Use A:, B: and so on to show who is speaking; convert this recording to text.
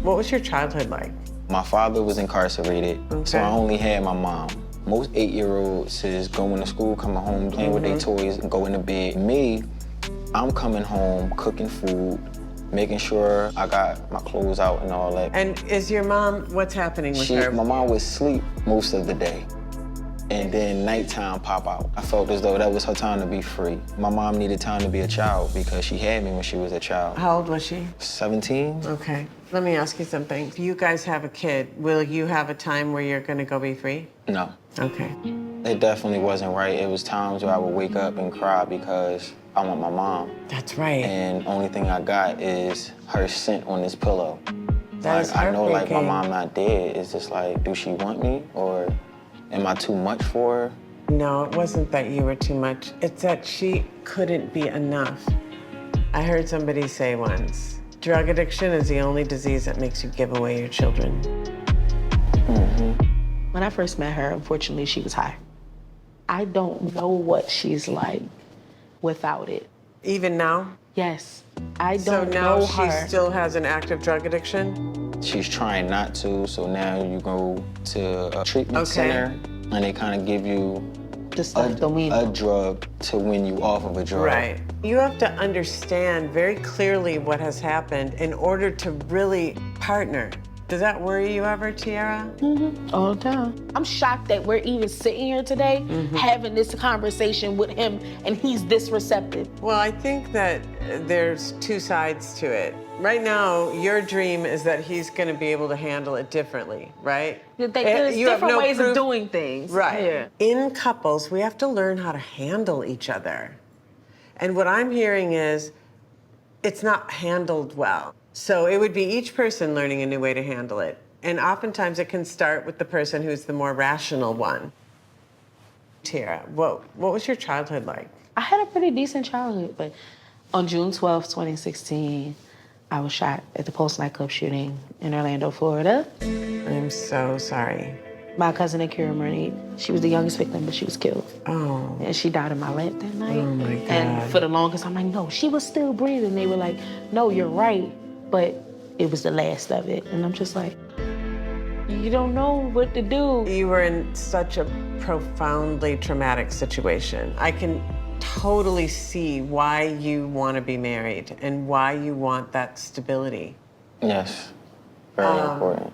A: What was your childhood like?
B: My father was incarcerated, so I only had my mom. Most 8-year-olds is going to school, coming home, playing with their toys, and going to bed. Me, I'm coming home, cooking food, making sure I got my clothes out and all that.
A: And is your mom, what's happening with her?
B: My mom would sleep most of the day, and then nighttime pop out. I felt as though that was her time to be free. My mom needed time to be a child because she had me when she was a child.
A: How old was she?
B: 17.
A: Okay. Let me ask you something. If you guys have a kid, will you have a time where you're gonna go be free?
B: No.
A: Okay.
B: It definitely wasn't right. It was times where I would wake up and cry because I want my mom.
A: That's right.
B: And only thing I got is her scent on this pillow.
A: That is
B: I know, like, my
A: heartbreaking.
B: mom not dead. It's just like, do she want me, or am I too much for her?
A: No, it wasn't that you were too much. It's that she couldn't be enough. I heard somebody say once, drug addiction is the only disease that makes you give away your children.
C: When I first met her, unfortunately, she was high. I don't know what she's like without it.
A: Even now?
C: Yes, I
A: So
C: don't
A: now
C: know
A: she
C: her.
A: still has an active drug addiction?
B: She's trying not to, so now you go to a treatment center, and they kind of give you
C: The stuff that we
B: a drug to win you off of a drug.
A: Right. You have to understand very clearly what has happened in order to really partner. Does that worry you ever, Tiara?
C: all the time. I'm shocked that we're even sitting here today having this conversation with him and he's this receptive.
A: Well, I think that there's two sides to it. Right now, your dream is that he's going to be able to handle it differently, right?
C: There's
A: You have
C: different
A: no
C: ways
A: proof-
C: of doing things.
A: Right.
C: Yeah.
A: In couples, we have to learn how to handle each other. And what I'm hearing is it's not handled well. So it would be each person learning a new way to handle it. And oftentimes it can start with the person who's the more rational one. Tiara, what was your childhood like?
C: I had a pretty decent childhood, but on June 12th, 2016, I was shot at the Pulse nightclub shooting in Orlando, Florida.
A: I'm so sorry.
C: My cousin Aikeem Murray, she was the youngest victim, but she was killed.
A: Oh.
C: And she died in my lap that night.
A: Oh my God.
C: And for the longest, I'm like, no, she was still breathing. They were like, no, you're right, but it was the last of it. And I'm just like, you don't know what to do.
A: You were in such a profoundly traumatic situation. I can totally see why you want to be married and why you want that stability.
B: Yes, very important.